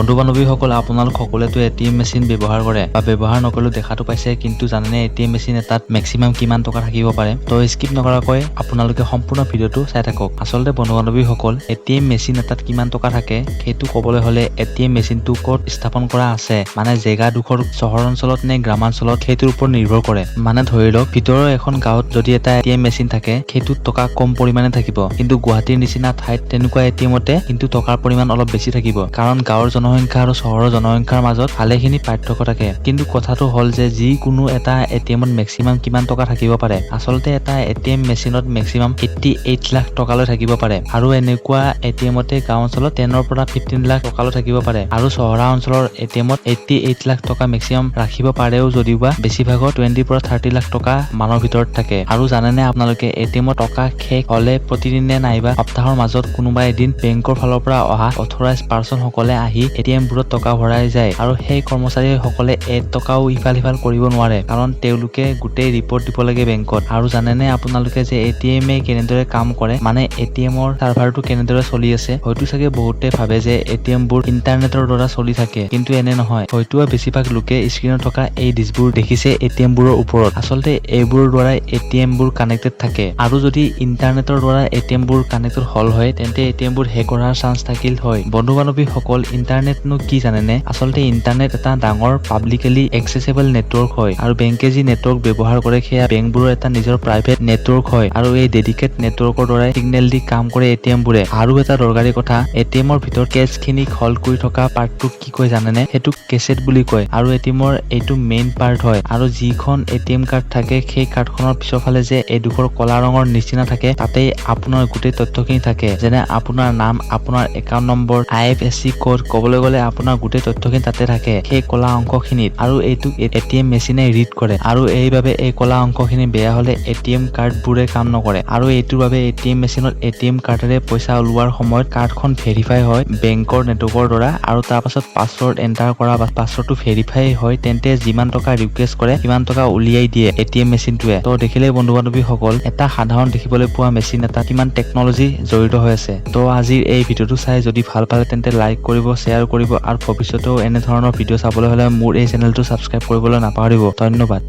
বন্ধু বান্ধৱীসকল আপোনালোক সকলোৱেতো ATM machine ব্যৱহাৰ কৰে বা ব্যৱহাৰ নকৰিলেও দেখাটো পাইছে, কিন্তু জানেনে এটিএম মেচিন এটাত মেক্সিমাম কিমান টকা থাকিব পাৰে? তো স্কিপ নকৰাকৈ আপোনালোকে সম্পূৰ্ণ ভিডিঅ'টো চাই থাকক। আচলতে বন্ধু বান্ধৱীসকল, এটিএম মেচিন এটাত কিমান টকা থাকে সেইটো ক'বলৈ হ'লে এটিএম মেচিনটো ক'ত স্থাপন কৰা আছে, মানে জেগাডোখৰ চহৰ অঞ্চলত নে গ্ৰামাঞ্চলত, সেইটোৰ ওপৰত নিৰ্ভৰ কৰে। মানে ধৰি লওক ভিতৰৰ এখন গাঁৱত যদি এটা এটিএম মেচিন থাকে, সেইটোত টকা কম পৰিমাণে থাকিব, কিন্তু গুৱাহাটীৰ নিচিনা ঠাইত তেনেকুৱা এটিএমতে কিন্তু টকাৰ পৰিমাণ অলপ বেছি থাকিব, কাৰণ গাঁৱৰ জনসংখ্যা আৰু চহৰৰ জনসংখ্যাৰ মাজত ভালেখিনি পাৰ্থক্য থাকে। কিন্তু কথাটো হ'ল যে যিকোনো এটা এটিএমত মেক্সিমাম কিমান টকা থাকিব পাৰে? আচলতে এটা এটিএম মেচিনত মেক্সিমাম 88 লাখ টকালৈ থাকিব পাৰে, আৰু এনেকুৱা এটিএমতে গাঁও অঞ্চলত 10 পৰা 15 লাখ টকালৈ থাকিব পাৰে, আৰু চহৰা অঞ্চলৰ এটিএমত 88 লাখ টকা মেক্সিমাম ৰাখিব পাৰেও, যদিওবা বেছিভাগত 20 পৰা 30 লাখ টকা মানৰ ভিতৰত থাকে। আৰু জানেনে আপোনালোকে এটিএমত টকা শেষ হ'লে প্ৰতিদিনে নাইবা সপ্তাহৰ মাজত কোনোবা এদিন বেংকৰ ফালৰ পৰা অহা অথৰাইজ পাৰ্চন সকলে আহি এটিএম বোৰত টকা ভৰাই যায়, আৰু সেই কৰ্মচাৰীসকলে টকাও ইফাল সিফাল কৰিব নোৱাৰে, কাৰণ তেওঁলোকে গোটেই ৰিপৰ্ট দিব লাগে বেংকত। আৰু জানেনে আপোনালোকে যে এটিএমে কেনেদৰে কাম কৰে, মানে এটিএমৰ চাৰ্ভাৰটো কেনেদৰে চলি আছে? হয়তো চাগে বহুতে ভাবে যে এটিএম বোৰ ইন্টাৰনেটৰ দ্বাৰা চলি থাকে, কিন্তু এনে নহয়। হয়তো বেছিভাগ লোকে স্ক্ৰীনত থকা এই ডিছবোৰ দেখিছে এটিএম বোৰৰ ওপৰত। আচলতে এইবোৰৰ দ্বাৰা এটিএম বোৰ কানেক্টেড থাকে, আৰু যদি ইন্টাৰনেটৰ দ্বাৰা এটিএম বোৰ কানেক্টেড হল হয়, তেন্তে এটিএম বোৰ হেক কৰাৰ চান্স থাকিল হয়। বন্ধু বান্ধৱীসকল, ইন্টাৰনেটনো কি জানেনে? আচলতে ইন্টাৰনেট এটা ডাঙৰ পাব্লিকেলি এক্সেসেবল নেটৱৰ্ক হয়, আৰু বেংকে যি নেটৱৰ্ক ব্যৱহাৰ কৰে সেয়া বেংকবোৰৰ এটা নিজৰ প্ৰাইভেট নেটৱৰ্ক হয়, আৰু এই ডেডিকেট নেটৱৰ্কৰ দ্বাৰাই সিগনেল দি কাম কৰে এটিএম বোৰে। আৰু এটা দৰকাৰী কথা, এটিএমৰ ভিতৰত কেছ খিনিক হল্ড কৰি থকা পাৰ্টটোক কি কয় জানেনে? সেইটোক কেছেট বুলি কয়, আৰু এটিএমৰ এইটো মেইন পাৰ্ট হয়। আৰু যিখন এটিএম কাৰ্ড থাকে, সেই কাৰ্ডখনৰ পিছৰ ফালে যে এডোখৰ কলা ৰঙৰ নিচিনা থাকে, তাতেই আপোনাৰ গোটেই তথ্যখিনি থাকে, যেনে আপোনাৰ নাম, আপোনাৰ একাউণ্ট নম্বৰ, IFSC কোড, ক'বলৈ গ'লে আপোনাৰ গোটেই তথ্যখিনি তাতে থাকে সেই কলা অংশখিনিত, আৰু এইটোক এটিএম মেচিনে ৰিড কৰে। আৰু এইবাবে এই কলা অংশখিনি বেয়া হলে এটিএম কাৰ্ডবোৰে কাম নকৰে, আৰু এইটোৰ বাবে এটিএম মেচিনত এটিএম কাৰ্ডেৰে পইচা ওলোৱাৰ সময়ত কাৰ্ডখন ভেৰিফাই হয় বেংকৰ নেটৱৰ্কৰ দ্বাৰা, আৰু তাৰ পাছত পাছৱৰ্ড এণ্টাৰ কৰা বা পাছৱৰ্ডটো ভেৰিফাই হয়, তেন্তে যিমান টকা ৰিকুৱেষ্ট কৰে সিমান টকা উলিয়াই দিয়ে এটিএম মেচিনটোৱে। তো দেখিলেই বন্ধু বান্ধৱীসকল, এটা সাধাৰণ দেখিবলৈ পোৱা মেচিন এটা কিমান টেকনলজি জড়িত হৈ আছে। তো আজিৰ এই ভিডিঅ'টো চাই যদি ভাল পালে তেন্তে লাইক কৰিব, শ্বেয়াৰ কৰিব, আৰু ভৱিষ্যতেও এনেধৰণৰ ভিডিঅ' চাবলৈ হ'লে মোৰ এই চেনেলটো ছাবস্ক্ৰাইব কৰিবলৈ নাপাহৰিব। ধন্যবাদ।